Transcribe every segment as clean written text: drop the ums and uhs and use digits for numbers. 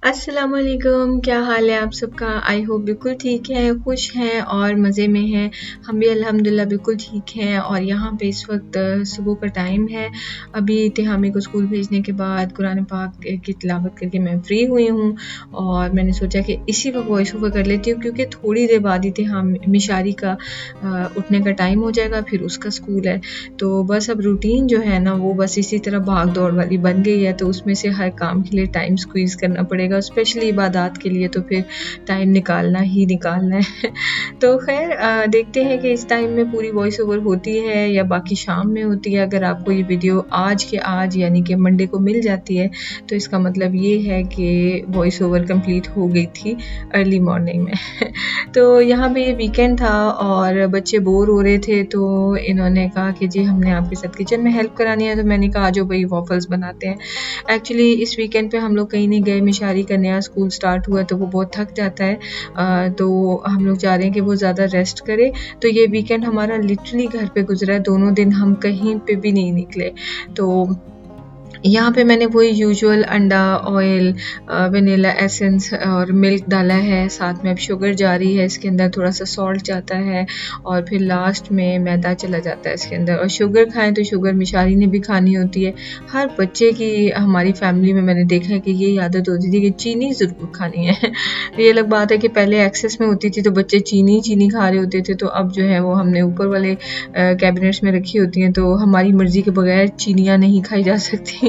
अस्सलामुअलैकुम, क्या हाल है आप सबका? आई होप बिल्कुल ठीक है, खुश हैं और मज़े में हैं। हम भी अल्हम्दुलिल्लाह बिल्कुल ठीक हैं और यहाँ पे इस वक्त सुबह का टाइम है। अभी तिहामी को स्कूल भेजने के बाद कुरान पाक की तिलावत करके मैं फ्री हुई हूँ और मैंने सोचा कि इसी वक्त वॉइस ओवर कर लेती हूँ, क्योंकि थोड़ी देर बाद ही मिशारी का उठने का टाइम हो जाएगा, फिर उसका स्कूल है। तो बस अब रूटीन जो है ना वो बस इसी तरह भाग दौड़ वाली बन गई है, तो उसमें से हर काम के लिए टाइम स्क्वीज़ करना पड़ेगा, स्पेशली इबादत के लिए तो फिर टाइम निकालना ही निकालना है। तो खैर देखते हैं कि इस टाइम में पूरी वॉइस ओवर होती है या बाकी शाम में होती है। अगर आपको ये वीडियो आज के आज यानी कि मंडे को मिल जाती है तो इसका मतलब ये है कि वॉइस ओवर कंप्लीट हो गई थी अर्ली मॉर्निंग में। तो यहाँ पे ये वीकेंड था और बच्चे बोर हो रहे थे, तो इन्होंने कहा कि जी हमने आपके साथ किचन में हेल्प करानी है। तो मैंने कहा जो भाई वॉफल्स बनाते हैं। एक्चुअली इस वीकेंड पे हम लोग कहीं नहीं गए, मिशारी का नया स्कूल स्टार्ट हुआ तो वो बहुत थक जाता है, तो हम लोग चाह रहे हैं कि वो ज़्यादा रेस्ट करे। तो ये वीकेंड हमारा लिटरली घर पे गुजरा है, दोनों दिन हम कहीं पे भी नहीं निकले। तो यहाँ पे मैंने वही यूजुअल अंडा, ऑयल, वनीला एसेंस और मिल्क डाला है, साथ में अब शुगर जा रही है इसके अंदर, थोड़ा सा सॉल्ट जाता है और फिर लास्ट में मैदा चला जाता है इसके अंदर। और शुगर खाएं तो शुगर मिशारी ने भी खानी होती है। हर बच्चे की हमारी फैमिली में मैंने देखा है कि ये आदत होती थी कि चीनी ज़रूर खानी है। ये अलग बात है कि पहले एक्सेस में होती थी तो बच्चे चीनी चीनी खा रहे होते थे, तो अब जो है वो हमने ऊपर वाले कैबिनेट्स में रखी होती हैं, तो हमारी मर्ज़ी के बगैर चीनियाँ नहीं खाई जा सकती।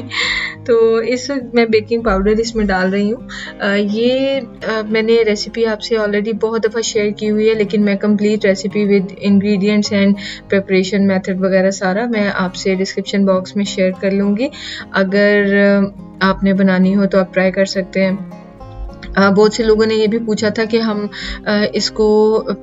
तो इस वक्त मैं बेकिंग पाउडर इसमें डाल रही हूँ। मैंने रेसिपी आपसे ऑलरेडी बहुत दफ़ा शेयर की हुई है, लेकिन मैं complete recipe with ingredients and preparation method वगैरह सारा मैं आपसे डिस्क्रिप्शन बॉक्स में शेयर कर लूँगी। अगर आपने बनानी हो तो आप ट्राई कर सकते हैं। बहुत से लोगों ने ये भी पूछा था कि हम इसको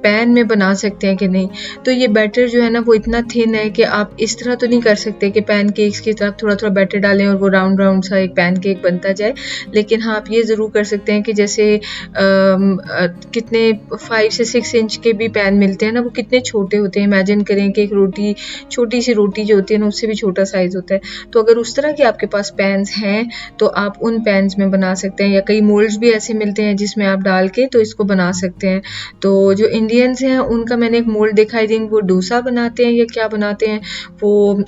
पैन में बना सकते हैं कि नहीं। तो ये बैटर जो है ना वो इतना थिन है कि आप इस तरह तो नहीं कर सकते कि पैनकेक्स की तरह थोड़ा-थोड़ा बैटर डालें और वो राउंड राउंड सा एक पैनकेक बनता जाए। लेकिन हाँ, आप ये ज़रूर कर सकते हैं कि जैसे कितने 5 से 6 इंच के भी पैन मिलते हैं ना, वो कितने छोटे होते हैं। इमेजिन करें कि एक रोटी, छोटी सी रोटी जो होती है ना उससे भी छोटा साइज़ होता है। तो अगर उस तरह के आपके पास पैन्स हैं तो आप उन पैन्स में बना सकते हैं, या कई मोल्ड्स भी ऐसे मिलते हैं जिसमें आप डाल के तो इसको बना सकते हैं। तो जो इंडियंस हैं उनका मैंने एक मोल्ड देखा, आई थिंक वो डोसा बनाते हैं या क्या बनाते हैं, वो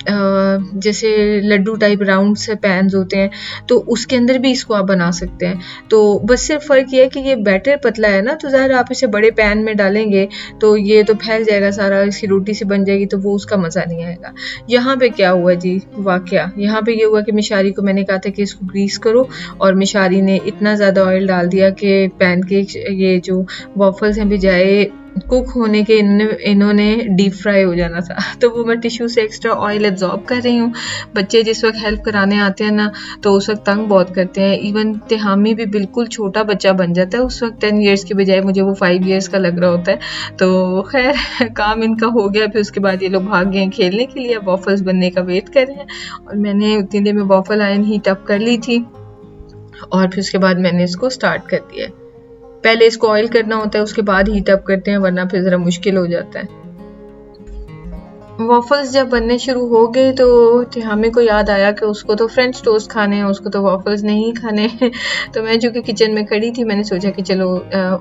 जैसे लड्डू टाइप राउंड से पैन्स होते हैं, तो उसके अंदर भी इसको आप बना सकते हैं। तो बस सिर्फ फ़र्क ये है कि ये बैटर पतला है ना, तो ज़ाहिर आप इसे बड़े पैन में डालेंगे तो ये तो फैल जाएगा सारा, इसकी रोटी सी बन जाएगी, तो वो उसका मज़ा नहीं आएगा। यहाँ पे क्या हुआ जी वाक़या, यहाँ पे ये हुआ कि मिशारी को मैंने कहा था कि इसको ग्रीस करो और मिशारी ने इतना ज़्यादा ऑयल डाल दिया कि पैनकेक, ये जो वॉफल्स हैं, बजाय कुक होने के इन्होंने डीप फ्राई हो जाना था। तो वो मैं टिश्यू से एक्स्ट्रा ऑयल एब्जॉर्ब कर रही हूँ। बच्चे जिस वक्त हेल्प कराने आते हैं ना तो उस वक्त तंग बहुत करते हैं। इवन तिहामी भी बिल्कुल छोटा बच्चा बन जाता है उस वक्त, 10 ईयर्स की बजाय मुझे वो 5 ईयर्स का लग रहा होता है। तो खैर काम इनका हो गया, फिर उसके बाद ये लोग भाग गए खेलने के लिए, वॉफल्स बनने का वेट कर रहे हैं। और मैंने उतनी देर में वॉफल आयरन हीट अप कर ली थी और फिर उसके बाद मैंने इसको स्टार्ट कर दिया। पहले इसको ऑयल करना होता है, उसके बाद हीट अप करते हैं, वरना फिर ज़रा मुश्किल हो जाता है। वॉफल्स जब बनने शुरू हो गए तो हमें को याद आया कि उसको तो फ्रेंच टोस्ट खाने हैं, उसको तो वॉफल्स नहीं खाने। तो मैं जो कि किचन में खड़ी थी, मैंने सोचा कि चलो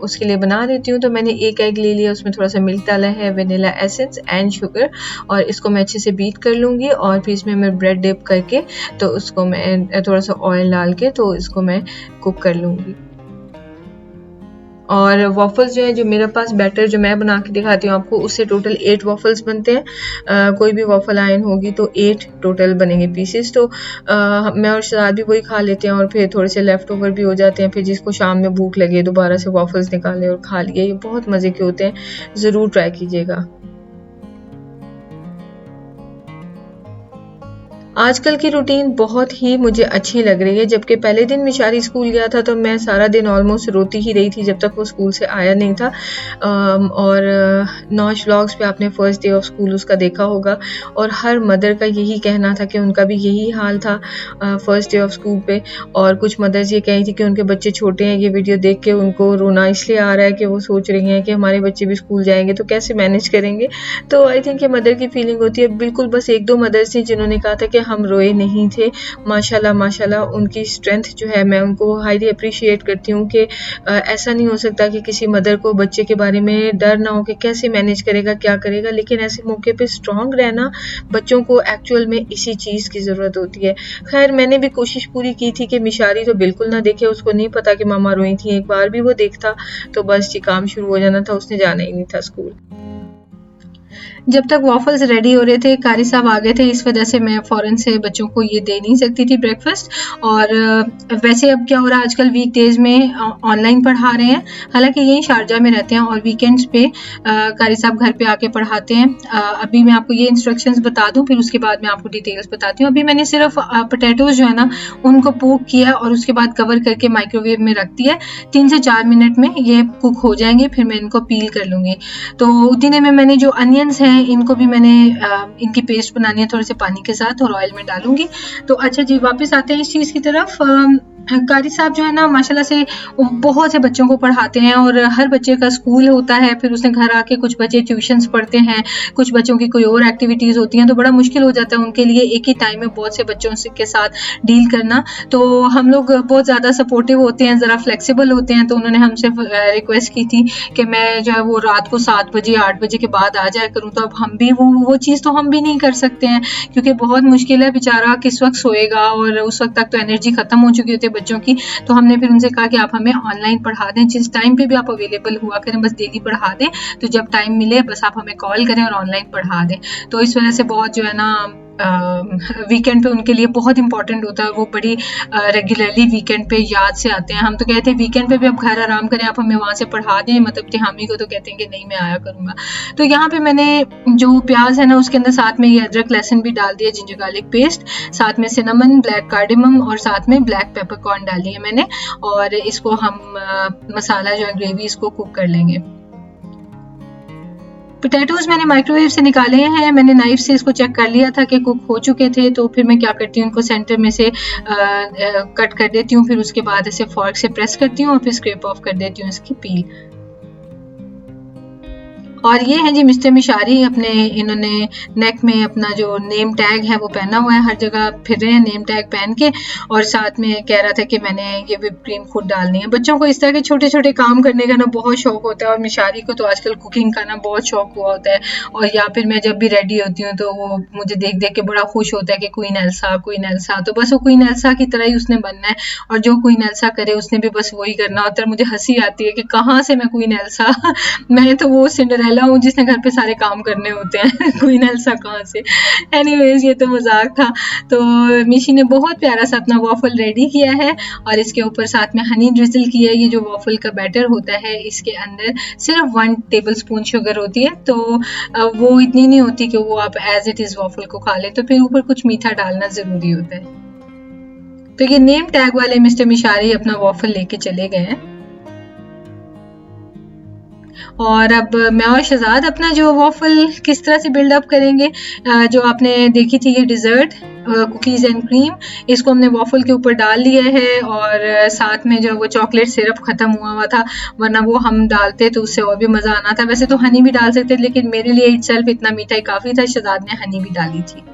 उसके लिए बना देती हूँ। तो मैंने एक एग ले लिया, उसमें थोड़ा सा मिल्क डाला है, वनीला एसेंस एंड शुगर, और इसको मैं अच्छे से बीट कर लूँगी। और फिर इसमें मैं ब्रेड डिप करके तो उसको मैं थोड़ा सा ऑयल डाल के तो इसको मैं कुक कर लूँगी। और वॉफल्स जो है, जो मेरे पास बैटर जो मैं बना के दिखाती हूँ आपको, उससे टोटल 8 वॉफल्स बनते हैं। कोई भी वॉफल आयन होगी तो 8 टोटल बनेंगे पीसेस। तो मैं और शहजाद भी वही खा लेते हैं और फिर थोड़े से लेफ्ट ओवर भी हो जाते हैं। फिर जिसको शाम में भूख लगे दोबारा से वॉफल्स निकाले और खा लिए। ये बहुत मज़े के होते हैं, ज़रूर ट्राई कीजिएगा। आजकल की रूटीन बहुत ही मुझे अच्छी लग रही है। जबकि पहले दिन मिशारी स्कूल गया था तो मैं सारा दिन ऑलमोस्ट रोती ही रही थी जब तक वो स्कूल से आया नहीं था। और नौश व्लॉग्स पे आपने फ़र्स्ट डे ऑफ स्कूल उसका देखा होगा, और हर मदर का यही कहना था कि उनका भी यही हाल था फ़र्स्ट डे ऑफ स्कूल पे। और कुछ मदर्स ये कह रही थी कि उनके बच्चे छोटे हैं, ये वीडियो देख के उनको रोना इसलिए आ रहा है कि वो सोच रही हैं कि हमारे बच्चे भी स्कूल जाएंगे तो कैसे मैनेज करेंगे। तो आई थिंक ये मदर की फीलिंग होती है। बिल्कुल बस 1-2 मदर्स थी जिन्होंने कहा था कि हम रोए नहीं थे। माशाल्लाह माशाल्लाह उनकी स्ट्रेंथ जो है मैं उनको हाईली अप्रिशिएट करती हूँ कि ऐसा नहीं हो सकता कि किसी मदर को बच्चे के बारे में डर ना हो कि कैसे मैनेज करेगा, क्या करेगा, लेकिन ऐसे मौके पे स्ट्रॉन्ग रहना बच्चों को एक्चुअल में इसी चीज़ की ज़रूरत होती है। खैर मैंने भी कोशिश पूरी की थी कि मिशारी तो बिल्कुल ना देखे, उसको नहीं पता कि मामा रोई थी। एक बार भी वो देखता तो बस जी काम शुरू हो जाना था, उसने जाना ही नहीं था स्कूल। जब तक वॉफल्स रेडी हो रहे थे कारी साहब आ गए थे, इस वजह से मैं फ़ौरन से बच्चों को ये दे नहीं सकती थी ब्रेकफास्ट। और वैसे अब क्या हो रहा है आजकल वीक डेज़ में ऑनलाइन पढ़ा रहे हैं, हालांकि यही शारजा में रहते हैं और वीकेंड्स पे कारी साहब घर पे आके पढ़ाते हैं। अभी मैं आपको ये इंस्ट्रक्शंस बता दूं, फिर उसके बाद मैं आपको डिटेल्स बताती हूँ। अभी मैंने सिर्फ पोटैटोज जो है ना उनको पोक किया और उसके बाद कवर करके माइक्रोवेव में रख दिया। 3 से 4 मिनट में ये कुक हो जाएंगे, फिर मैं इनको पील कर लूँगी। तो उतने में मैंने जो अनियंस हैं इनको भी मैंने इनकी पेस्ट बनानी है थोड़े से पानी के साथ और ऑयल में डालूंगी। तो अच्छा जी, वापस आते हैं इस चीज़ की तरफ। कारी साहब जो है ना माशाल्लाह से बहुत से बच्चों को पढ़ाते हैं और हर बच्चे का स्कूल होता है, फिर उसने घर आके कुछ बच्चे ट्यूशन्स पढ़ते हैं, कुछ बच्चों की कोई और एक्टिविटीज़ होती हैं, तो बड़ा मुश्किल हो जाता है उनके लिए एक ही टाइम में बहुत से बच्चों के साथ डील करना। तो हम लोग बहुत ज़्यादा सपोर्टिव होते हैं, ज़रा फ्लेक्सिबल होते हैं। तो उन्होंने हमसे रिक्वेस्ट की थी कि मैं जो है वो रात को 7 बजे 8 बजे के बाद आ जाया करूँ। तो अब हम भी वो चीज़ तो हम भी नहीं कर सकते हैं, क्योंकि बहुत मुश्किल है, बेचारा किस वक्त सोएगा और उस वक्त तक तो एनर्जी ख़त्म हो चुकी होती है बच्चों की। तो हमने फिर उनसे कहा कि आप हमें ऑनलाइन पढ़ा दें, जिस टाइम पे भी आप अवेलेबल हुआ करें, बस डेली पढ़ा दें। तो जब टाइम मिले बस आप हमें कॉल करें और ऑनलाइन पढ़ा दें। तो इस वजह से बहुत जो है ना वीकेंड पे उनके लिए बहुत इंपॉर्टेंट होता है। वो बड़ी रेगुलरली वीकेंड पे याद से आते हैं। हम तो कहते हैं वीकेंड पे भी आप घर आराम करें, आप हमें वहाँ से पढ़ा दें। मतलब तिहामी को तो कहते हैं कि नहीं मैं आया करूँगा। तो यहाँ पे मैंने जो प्याज है ना उसके अंदर साथ में ये अदरक लहसुन भी डाल दिया, जिंजर गार्लिक पेस्ट, साथ में सिनेमन, ब्लैक कार्डिमम और साथ में ब्लैक पेपरकॉर्न डाली है मैंने। और इसको हम मसाला जो है ग्रेवी इसको कुक कर लेंगे। पोटैटोज मैंने माइक्रोवेव से निकाले हैं, मैंने नाइफ से इसको चेक कर लिया था कि कुक हो चुके थे। तो फिर मैं क्या करती हूँ, इनको सेंटर में से कट कर देती हूँ, फिर उसके बाद इसे फॉर्क से प्रेस करती हूँ और फिर स्क्रैप ऑफ कर देती हूँ इसकी पील। और ये हैं जी मिस्टर मिशारी, अपने इन्होंने नेक में अपना जो नेम टैग है वो पहना हुआ है, हर जगह फिर रहे हैं नेम टैग पहन के। और साथ में कह रहा था कि मैंने ये व्हिप क्रीम खुद डालनी है। बच्चों को इस तरह के छोटे छोटे काम करने का ना बहुत शौक होता है, और मिशारी को तो आजकल कुकिंग का ना बहुत शौक हुआ होता है। और या फिर मैं जब भी रेडी होती हूँ तो वो मुझे देख देख के बड़ा खुश होता है कि क्वीन एल्सा क्वीन एल्सा। तो बस वो क्वीन एल्सा की तरह ही उसने बनना है, और जो क्वीन एल्सा करे उसने भी बस वही करना होता है। मुझे हंसी आती है कि कहाँ से मैं क्वीन एल्सा मैं तो वो सिंड्रेला हूँ जिसने घर पे सारे काम करने होते हैं क्वीन एल्सा कहाँ से। एनीवेज ये तो मजाक था। तो मिशी ने बहुत प्यारा सा अपना वॉफल रेडी किया है और इसके ऊपर साथ में हनी ड्रिजल की है। ये जो वॉफल का बैटर होता है इसके अंदर सिर्फ 1 टेबलस्पून शुगर होती है, तो वो इतनी नहीं होती कि वो आप एज इट इज वॉफल को खा लें, तो फिर ऊपर कुछ मीठा डालना जरूरी होता है। तो ये नेम टैग वाले मिस्टर मिशारी अपना वॉफल लेके चले गए हैं। और अब मैं और शहजाद अपना जो वॉफल किस तरह से बिल्डअप करेंगे, जो आपने देखी थी ये डिज़र्ट कुकीज़ एंड क्रीम, इसको हमने वॉफल के ऊपर डाल लिया है। और साथ में जो वो चॉकलेट सिरप ख़त्म हुआ था, वरना वो हम डालते तो उससे और भी मज़ा आना था। वैसे तो हनी भी डाल सकते, लेकिन मेरे लिए इटसेल्फ इतना मीठा ही काफ़ी था। शहजाद ने हनी भी डाली थी।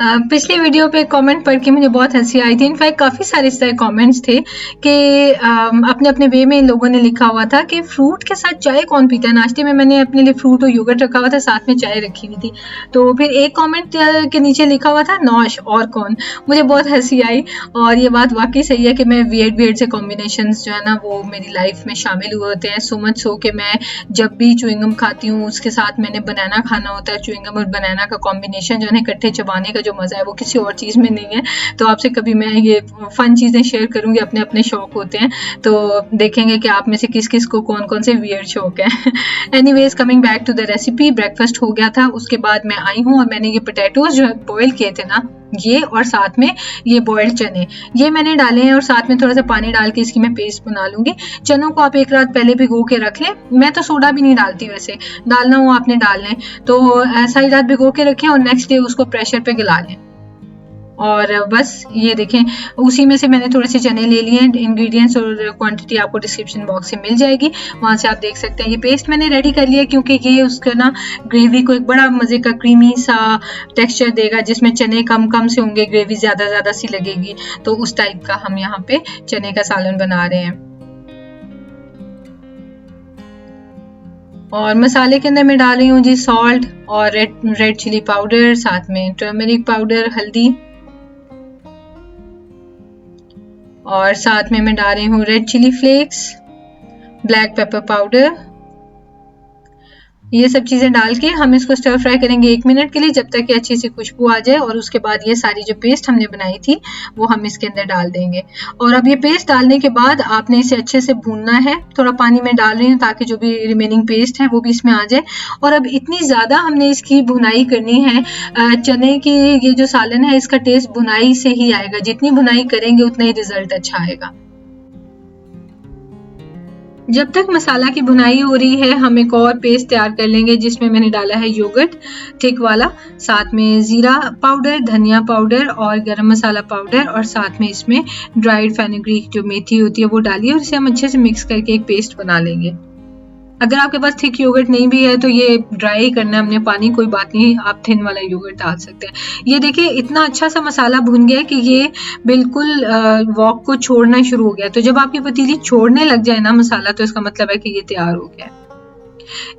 पिछली वीडियो पे कमेंट पढ़ के मुझे बहुत हंसी आई थी। इनफैक्ट काफ़ी सारे इस तरह कमेंट्स थे कि अपने अपने वे में इन लोगों ने लिखा हुआ था कि फ्रूट के साथ चाय कौन पीता है। नाश्ते में मैंने अपने लिए फ्रूट और योगर्ट रखा हुआ था, साथ में चाय रखी हुई थी। तो फिर एक कमेंट के नीचे लिखा हुआ था नौश और कौन। मुझे बहुत हंसी आई, और ये बात वाकई सही है कि मैं वियर्ड से कॉम्बिनेशन जो है ना वो मेरी लाइफ में शामिल हुए होते हैं। सो मच सो कि मैं जब भी च्युइंगम खाती हूँ उसके साथ मैंने बनाना खाना होता है। च्युइंगम और बनाना का कॉम्बिनेशन जो है इकट्ठे चबाने का जो मज़ा है वो किसी और चीज़ में नहीं है। तो आपसे कभी मैं ये फन चीज़ें शेयर करूंगी, अपने अपने शौक होते हैं, तो देखेंगे कि आप में से किस किस को कौन कौन से वियर्ड शौक है। Anyways coming back to the recipe, breakfast हो गया था। उसके बाद मैं आई हूँ और मैंने ये पोटैटोज जो बॉयल किए थे ना ये, और साथ में ये बॉइल्ड चने ये मैंने डाले हैं, और साथ में थोड़ा सा पानी डाल के इसकी मैं पेस्ट बना लूँगी। चनों को आप एक रात पहले भिगो के रख लें। मैं तो सोडा भी नहीं डालती, वैसे डालना हो आपने डाल लें। तो सारी रात भिगो के रखें और नेक्स्ट डे उसको प्रेशर पे गला लें। और बस ये देखें, उसी में से मैंने थोड़े से चने ले लिए हैं। इंग्रेडिएंट्स और क्वांटिटी आपको डिस्क्रिप्शन बॉक्स से मिल जाएगी, वहाँ से आप देख सकते हैं। ये पेस्ट मैंने रेडी कर लिया क्योंकि ये उसका ना ग्रेवी को एक बड़ा मज़े का क्रीमी सा टेक्सचर देगा, जिसमें चने कम कम से होंगे, ग्रेवी ज़्यादा ज़्यादा सी लगेगी। तो उस टाइप का हम यहाँ पे चने का सालन बना रहे हैं। और मसाले के अंदर मैं डाल रही हूँ जी सॉल्ट और रेड चिली पाउडर, साथ में टर्मरिक पाउडर, हल्दी, और साथ में मैं डाल रही हूँ red chilli flakes, black pepper powder. ये सब चीज़ें डाल के हम इसको स्टर फ्राई करेंगे 1 मिनट के लिए, जब तक कि अच्छी सी खुशबू आ जाए। और उसके बाद ये सारी जो पेस्ट हमने बनाई थी वो हम इसके अंदर डाल देंगे। और अब ये पेस्ट डालने के बाद आपने इसे अच्छे से भूनना है। थोड़ा पानी में डाल रही हूँ ताकि जो भी रिमेनिंग पेस्ट है वो भी इसमें आ जाए। और अब इतनी ज़्यादा हमने इसकी भुनाई करनी है। चने की ये जो सालन है इसका टेस्ट भुनाई से ही आएगा, जितनी भुनाई करेंगे उतना ही रिजल्ट अच्छा आएगा। जब तक मसाला की भुनाई हो रही है, हम एक और पेस्ट तैयार कर लेंगे जिसमें मैंने डाला है योगर्ट थिक वाला, साथ में ज़ीरा पाउडर, धनिया पाउडर और गरम मसाला पाउडर, और साथ में इसमें ड्राइड फेनुग्रीक जो मेथी होती है वो डालिए, और इसे हम अच्छे से मिक्स करके एक पेस्ट बना लेंगे। अगर आपके पास थिक योगर्ट नहीं भी है तो ये ड्राई करना है हमने पानी, कोई बात नहीं, आप थिन वाला योगर्ट डाल सकते हैं। ये देखिए इतना अच्छा सा मसाला भुन गया कि ये बिल्कुल वॉक को छोड़ना शुरू हो गया। तो जब आपकी पतीली छोड़ने लग जाए ना मसाला, तो इसका मतलब है कि ये तैयार हो गया है।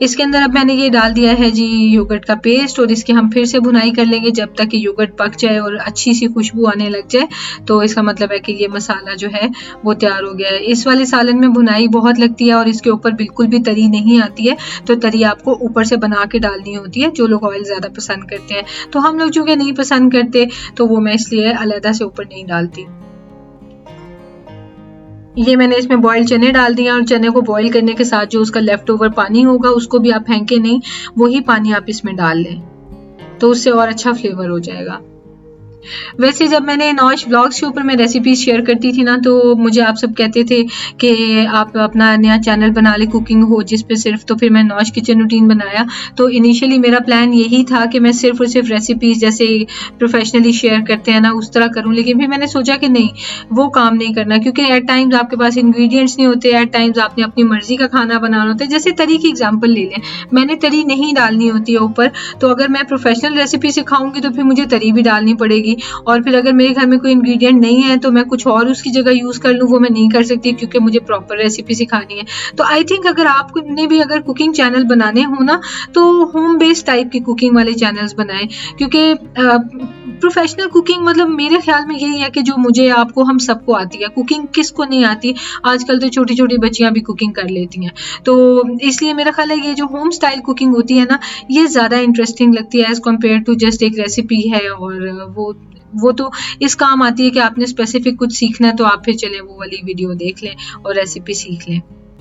इसके अंदर अब मैंने ये डाल दिया है जी योगर्ट का पेस्ट, और इसकी हम फिर से भुनाई कर लेंगे जब तक कि योगर्ट पक जाए और अच्छी सी खुशबू आने लग जाए। तो इसका मतलब है कि ये मसाला जो है वो तैयार हो गया है। इस वाले सालन में भुनाई बहुत लगती है और इसके ऊपर बिल्कुल भी तरी नहीं आती है, तो तरी आपको ऊपर से बना के डालनी होती है, जो लोग ऑयल ज़्यादा पसंद करते हैं। तो हम लोग चूँकि नहीं पसंद करते तो वो मैं इसलिए अलग से ऊपर नहीं डालती। ये मैंने इसमें बॉइल्ड चने डाल दिए, और चने को बॉईल करने के साथ जो उसका लेफ्ट ओवर पानी होगा उसको भी आप फेंके नहीं, वही पानी आप इसमें डाल लें, तो उससे और अच्छा फ्लेवर हो जाएगा। वैसे जब मैंने नौश ब्लॉग्स के ऊपर मैं रेसिपी शेयर करती थी ना, तो मुझे आप सब कहते थे कि आप अपना नया चैनल बना ले कुकिंग हो जिस पे सिर्फ, तो फिर मैं नौश किचन रूटीन बनाया। तो इनिशियली मेरा प्लान यही था कि मैं सिर्फ और सिर्फ रेसिपीज़ जैसे प्रोफेशनली शेयर करते हैं ना उस तरह करूँ, लेकिन फिर मैंने सोचा कि नहीं, वो काम नहीं करना, क्योंकि एट टाइम्स आपके पास इंग्रेडिएंट्स नहीं होते, एट टाइम्स आपने अपनी मर्जी का खाना बनाना होता है। जैसे तरी की एग्जाम्पल ले लें, मैंने तरी नहीं डालनी होती है ऊपर, तो अगर मैं प्रोफेशनल रेसिपी सिखाऊंगी तो फिर मुझे तरी भी डालनी पड़ेगी। और फिर अगर मेरे घर में कोई इंग्रेडिएंट नहीं है तो मैं कुछ और उसकी जगह यूज़ कर लूँ, वो मैं नहीं कर सकती क्योंकि मुझे प्रॉपर रेसिपी सिखानी है। तो आई थिंक अगर आपने भी अगर कुकिंग चैनल बनाने हो ना, तो होम बेस्ड टाइप की कुकिंग वाले चैनल्स बनाएं, क्योंकि प्रोफेशनल कुकिंग मतलब मेरे ख्याल में यही है कि जो मुझे आपको हम सबको आती है। कुकिंग किसको नहीं आती, आजकल तो छोटी छोटी बच्चियां भी कुकिंग कर लेती हैं। तो इसलिए मेरा ख्याल है ये जो होम स्टाइल कुकिंग होती है ना, ये ज़्यादा इंटरेस्टिंग लगती है एज़ कम्पेयर टू जस्ट एक रेसिपी है, और वो तो इस काम आती है कि आपने स्पेसिफिक कुछ सीखना है तो आप फिर चले वो वाली वीडियो देख लें और रेसिपी सीख लें।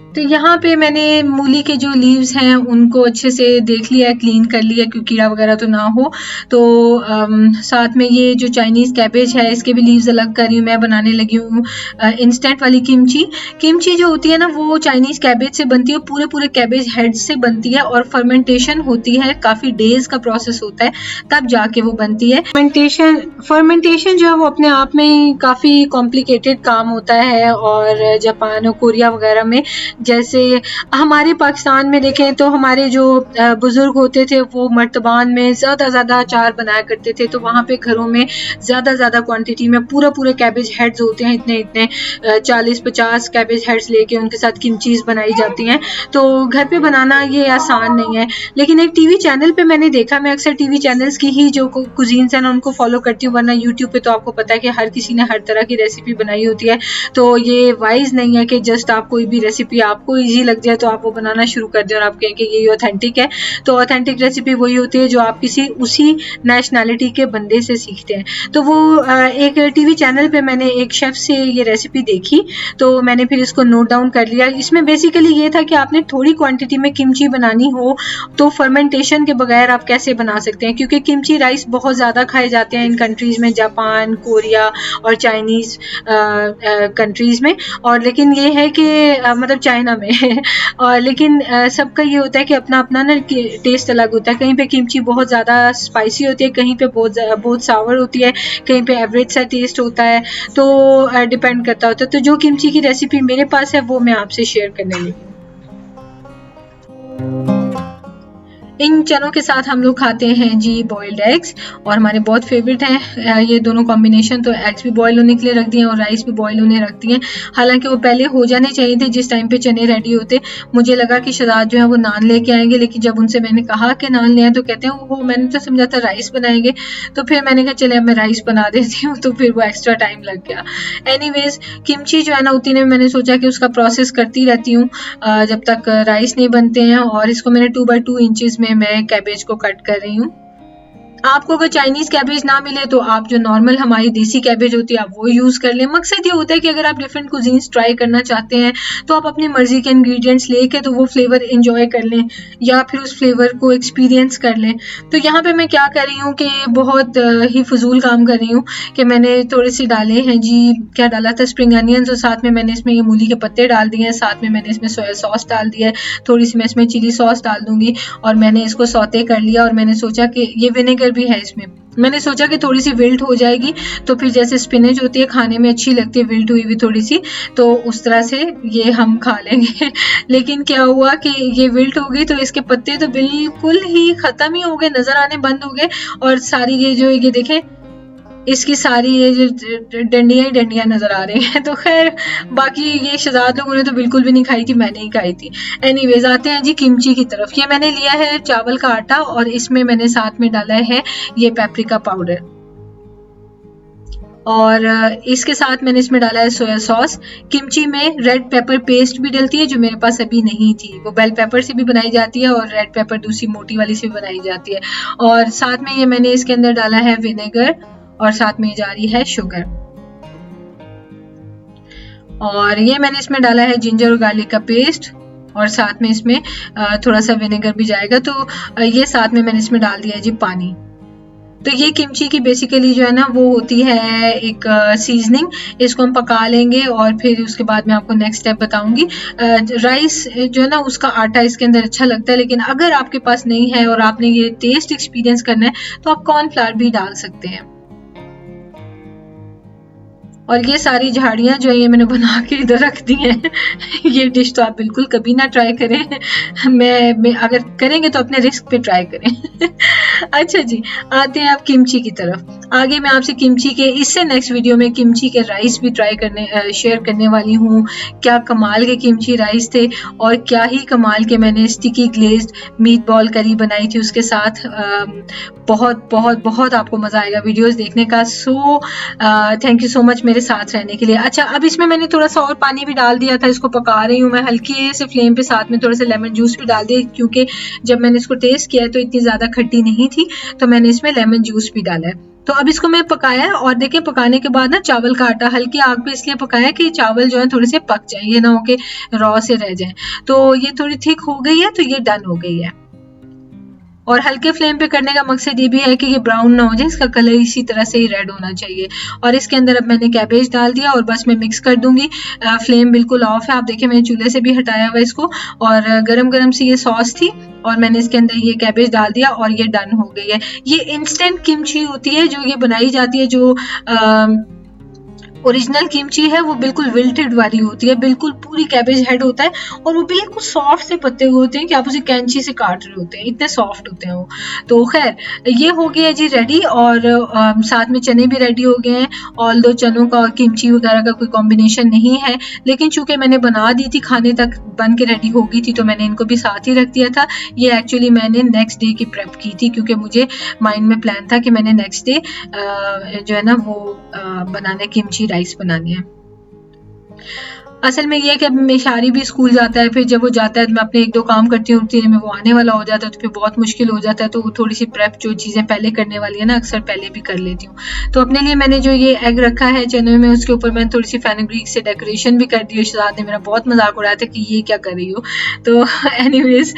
तो यहाँ पे मैंने मूली के जो लीव्स हैं उनको अच्छे से देख लिया, क्लीन कर लिया कि कीड़ा वगैरह तो ना हो। तो साथ में ये जो चाइनीज़ कैबेज है इसके भी लीव्स अलग कर रही हूँ। मैं बनाने लगी हूँ इंस्टेंट वाली किमची जो होती है ना, वो चाइनीज़ कैबेज से बनती है, पूरे पूरे कैबेज हेड से बनती है, और फर्मेंटेशन होती है, काफ़ी डेज का प्रोसेस होता है तब जाके वो बनती है। फर्मेंटेशन जो है वो अपने आप में ही काफ़ी कॉम्प्लिकेटेड काम होता है, और जापान और कोरिया वगैरह में, जैसे हमारे पाकिस्तान में देखें तो हमारे जो बुज़ुर्ग होते थे वो मर्तबान में ज़्यादा अचार बनाया करते थे, तो वहाँ पे घरों में ज़्यादा क्वांटिटी में पूरे कैबेज हेड्स होते हैं, इतने 40-50 कैबेज हेड्स लेके उनके साथ किमचीज़ बनाई जाती हैं। तो घर पे बनाना ये आसान नहीं है, लेकिन एक टीवी चैनल पे मैंने देखा, मैं अक्सर टीवी चैनल्स की ही जो कुजीन्स हैं उनको फॉलो करती हूँ, वरना यूट्यूब पे तो आपको पता है कि हर किसी ने हर तरह की रेसिपी बनाई होती है। तो ये वाइज नहीं है कि जस्ट आप कोई भी रेसिपी आपको इजी लग जाए तो आप वो बनाना शुरू कर दें और आप कहें कि ये ऑथेंटिक है। तो ऑथेंटिक रेसिपी वही होती है जो आप किसी उसी नेशनैलिटी के बंदे से सीखते हैं। तो वो एक टीवी चैनल पे मैंने एक शेफ़ से ये रेसिपी देखी, तो मैंने फिर इसको नोट डाउन कर लिया। इसमें बेसिकली ये था कि आपने थोड़ी क्वांटिटी में किमची बनानी हो तो फर्मेंटेशन के बगैर आप कैसे बना सकते हैं, क्योंकि किमची राइस बहुत ज़्यादा खाए जाते हैं इन कंट्रीज़ में, जापान, कोरिया और चाइनीज़ कंट्रीज़ में। और लेकिन ये है कि मतलब चाइना में है। और लेकिन सबका ये होता है कि अपना अपना ना टेस्ट अलग होता है। कहीं पे किमची बहुत ज़्यादा स्पाइसी होती है, कहीं पे बहुत सावर होती है, कहीं पे एवरेज सा टेस्ट होता है, तो डिपेंड करता होता है। तो जो किमची की रेसिपी मेरे पास है वो मैं आपसे शेयर करने लगी हूँ। इन चनों के साथ हम लोग खाते हैं जी बॉइल्ड एग्स, और हमारे बहुत फेवरेट हैं ये दोनों कॉम्बिनेशन। तो एग्स भी बॉईल होने के लिए रख दिए और राइस भी बॉईल होने रख दिए। हालांकि वो पहले हो जाने चाहिए थे जिस टाइम पे चने रेडी होते। मुझे लगा कि शहजाद जो है वो नान लेके आएंगे, लेकिन जब उनसे मैंने कहा कि नान ले आए तो कहते हैं वो मैंने तो समझा था राइस बनाएंगे। तो फिर मैंने कहा चले अब मैं राइस बना देती हूँ, तो फिर वो एक्स्ट्रा टाइम लग गया। एनीवेज किमची जो है ना उतने में मैंने सोचा कि उसका प्रोसेस करती रहती हूँ जब तक राइस नहीं बनते हैं। और इसको मैंने 2x2 इंचेस में मैं कैबेज को कट कर रही हूँ। आपको अगर चाइनीज कैबेज ना मिले तो आप जो नॉर्मल हमारी देसी कैबेज होती है आप वो यूज कर लें। मकसद ये होता है कि अगर आप डिफरेंट कुजीन्स ट्राई करना चाहते हैं तो आप अपनी मर्जी के इंग्रेडिएंट्स लेके तो वो फ्लेवर एंजॉय कर लें या फिर उस फ्लेवर को एक्सपीरियंस कर लें। तो यहाँ पे मैं क्या कर रही हूँ कि बहुत ही फजूल काम कर रही हूँ कि मैंने थोड़े से डाले हैं जी, क्या डाला था, स्प्रिंग अनियंस, और साथ में मैंने इसमें ये मूली के पत्ते डाल दिए हैं, साथ में मैंने इसमें सोया सॉस डाल दिया है, थोड़ी सी मैं इसमें चिली सॉस डाल दूंगी और मैंने इसको सौते कर लिया। और मैंने सोचा कि ये विनेगर भी है इसमें, मैंने सोचा कि थोड़ी सी विल्ट हो जाएगी तो फिर जैसे स्पिनच होती है खाने में अच्छी लगती है विल्ट हुई हुई थोड़ी सी, तो उस तरह से ये हम खा लेंगे। लेकिन क्या हुआ कि ये विल्ट हो गई तो इसके पत्ते तो बिल्कुल ही खत्म ही हो गए, नजर आने बंद हो गए। और सारी ये देखें इसकी सारी ये जो डंडियां ही डंडियां नजर आ रही हैं। तो खैर बाकी ये शहजाद लोगों ने तो बिल्कुल भी नहीं खाई थी, मैंने ही खाई थी। एनीवेज आते हैं जी किमची की तरफ। ये मैंने लिया है चावल का आटा और इसमें मैंने साथ में डाला है ये पेपरिका पाउडर, और इसके साथ मैंने इसमें डाला है सोया सॉस। किमची में रेड पेपर पेस्ट भी डलती है जो मेरे पास अभी नहीं थी, वो बेल पेपर से भी बनाई जाती है और रेड पेपर दूसरी मोटी वाली से भी बनाई जाती है। और साथ में ये मैंने इसके अंदर डाला है विनेगर और साथ में जा रही है शुगर, और ये मैंने इसमें डाला है जिंजर और गार्लिक का पेस्ट और साथ में इसमें थोड़ा सा विनेगर भी जाएगा। तो ये साथ में मैंने इसमें डाल दिया है जी पानी। तो ये किमची की बेसिकली जो है ना वो होती है एक सीजनिंग, इसको हम पका लेंगे और फिर उसके बाद मैं आपको नेक्स्ट स्टेप बताऊंगी। राइस जो है ना उसका आटा इसके अंदर अच्छा लगता है, लेकिन अगर आपके पास नहीं है और आपने ये टेस्ट एक्सपीरियंस करना है तो आप कॉर्नफ्लावर भी डाल सकते हैं। और ये सारी झाड़ियां जो है ये मैंने बना के इधर रख दी हैं। ये डिश तो आप बिल्कुल कभी ना ट्राई करें, मैं अगर करेंगे तो अपने रिस्क पे ट्राई करें। अच्छा जी, आते हैं आप किमची की तरफ। आगे मैं आपसे किमची के इससे नेक्स्ट वीडियो में किमची के राइस भी शेयर करने वाली हूँ। क्या कमाल के किमची राइस थे और क्या ही कमाल के मैंने स्टिकी ग्लेज्ड मीट बॉल करी बनाई थी उसके साथ। बहुत बहुत बहुत आपको मजा आएगा वीडियोस देखने का। So thank you so much मेरे साथ रहने के लिए। अच्छा, अब इसमें मैंने थोड़ा सा और पानी भी डाल दिया था, इसको पका रही हूँ मैं हल्की से फ्लेम पे, साथ में थोड़ा सा लेमन जूस भी डाल दिया क्योंकि जब मैंने इसको टेस्ट किया तो इतनी ज्यादा खट्टी नहीं थी, तो मैंने इसमें लेमन जूस भी डाला है। तो अब इसको मैं पकाया है और देखिए पकाने के बाद ना चावल का आटा हल्की आग पे इसलिए पकाया कि चावल जो है थोड़े से पक जाए, ये ना हो कि रॉ से रह जाए। तो ये थोड़ी थिक हो गई है, तो ये डन हो गई है। और हल्के फ्लेम पे करने का मकसद ये भी है कि ये ब्राउन ना हो जाए, इसका कलर इसी तरह से ही रेड होना चाहिए। और इसके अंदर अब मैंने कैबेज डाल दिया और बस मैं मिक्स कर दूंगी। फ्लेम बिल्कुल ऑफ है, आप देखिए मैंने चूल्हे से भी हटाया हुआ इसको, और गरम गरम सी ये सॉस थी और मैंने इसके अंदर ये कैबेज डाल दिया और ये डन हो गई है। ये इंस्टेंट किमची होती है जो ये बनाई जाती है, जो ओरिजिनल किमची है वो बिल्कुल विल्टेड वाली होती है, बिल्कुल पूरी कैबेज हेड होता है और वो बिल्कुल सॉफ्ट से पत्ते होते हैं कि आप उसे कैंची से काट रहे होते हैं, इतने सॉफ्ट होते हैं वो। तो खैर ये हो गया जी रेडी, और साथ में चने भी रेडी हो गए हैं। ऑल्दो चनों का और किमची वगैरह का कोई कॉम्बिनेशन नहीं है, लेकिन चूंकि मैंने बना दी थी, खाने तक बन के रेडी हो गई थी, तो मैंने इनको भी साथ ही रख दिया था। ये एक्चुअली मैंने नेक्स्ट डे की प्रेप की थी क्योंकि मुझे माइंड में प्लान था कि मैंने नेक्स्ट डे जो है ना वो बनाने किमची राइस बनानी है। असल में ये है कि अब मेशारी भी स्कूल जाता है, फिर जब वो जाता है तो मैं अपने एक दो काम करती हूँ, उतने में वो आने वाला हो जाता है, तो फिर बहुत मुश्किल हो जाता है। तो थोड़ी सी प्रेप जो चीज़ें पहले करने वाली है ना अक्सर पहले भी कर लेती हूँ। तो अपने लिए मैंने जो ये एग रखा है चने में, उसके ऊपर मैंने थोड़ी सी फेनुग्रीक से डेकोरेशन भी कर दी है। शहजाद ने मेरा बहुत मजाक उड़ाया था कि ये क्या कर रही हो। तो एनीवेज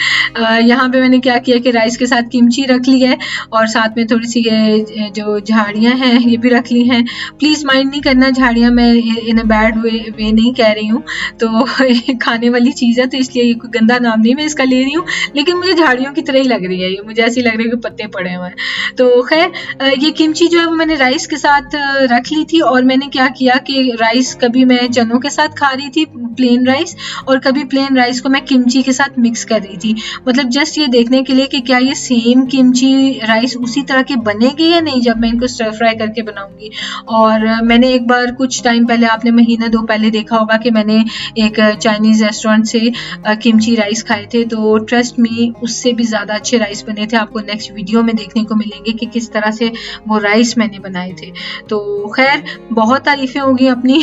यहाँ पे मैंने क्या किया कि राइस के साथ किमची रख ली है और साथ में थोड़ी सी ये जो झाड़ियाँ हैं ये भी रख ली हैं। प्लीज़ माइंड नहीं करना झाड़ियाँ, मैं इन अ बैड वे नहीं कह रही हूँ, हूँ, तो ये खाने वाली चीज़ है, तो इसलिए ये कोई गंदा नाम नहीं मैं इसका ले रही हूँ, लेकिन मुझे झाड़ियों की तरह ही लग रही है ये, मुझे ऐसी लग रही है कि पत्ते पड़े हुए हैं। तो खैर ये किमची जो है वो मैंने राइस के साथ रख ली थी, और मैंने क्या किया कि राइस कभी मैं चनों के साथ खा रही थी प्लेन राइस, और कभी प्लेन राइस को मैं किमची के साथ मिक्स कर रही थी, मतलब जस्ट ये देखने के लिए कि क्या ये सेम किमची राइस उसी तरह के बनेगी या नहीं जब मैं इनको स्टर फ्राई करके बनाऊंगी। और मैंने एक बार कुछ टाइम पहले, आपने महीना 2 पहले देखा होगा कि मैंने एक चाइनीज़ रेस्टोरेंट से किमची राइस खाए थे, तो ट्रस्ट मी उससे भी ज़्यादा अच्छे राइस बने थे। आपको नेक्स्ट वीडियो में देखने को मिलेंगे कि किस तरह से वो राइस मैंने बनाए थे। तो खैर बहुत तारीफ़ें होगी अपनी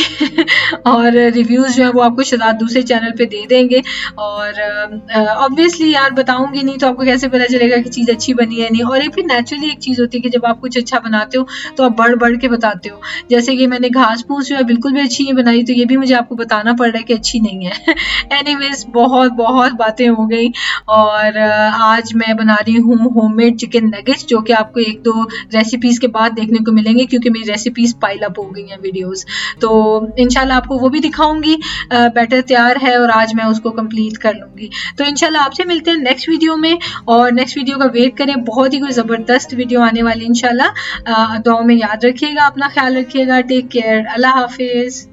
और रिव्यूज़ जो है वो आपको शायद दूसरे चैनल पे दे देंगे, और ऑब्वियसली यार बताऊंगी नहीं तो आपको कैसे पता चलेगा कि चीज़ अच्छी बनी है नहीं। और ये फिर नेचुरली एक चीज़ होती है कि जब आप कुछ अच्छा बनाते हो तो आप बढ़ बढ़ के बताते हो, जैसे कि मैंने घास फूस जो है बिल्कुल भी अच्छी नहीं बनाई, तो ये भी मुझे आपको बताना पड़ रहा है कि अच्छी नहीं है। एनीवेज बहुत बहुत बातें हो गई, और आज मैं बना रही हूँ होममेड चिकन नगेट्स, जो कि आपको 1-2 रेसिपीज़ के बाद देखने को मिलेंगे, क्योंकि मेरी रेसिपीज़ पाइल अप हो गई हैं वीडियोज़, तो इंशाल्लाह आपको वो भी दिखाऊंगी। बैटर तैयार है और आज मैं उसको कंप्लीट कर लूँगी। तो इंशाल्लाह आपसे मिलते हैं नेक्स्ट वीडियो में, और नेक्स्ट वीडियो का वेट करें, बहुत ही कोई ज़बरदस्त वीडियो आने वाली इंशाल्लाह। दुआओं में याद रखिएगा, अपना ख्याल रखिएगा, टेक केयर, अल्लाह हाफिज़।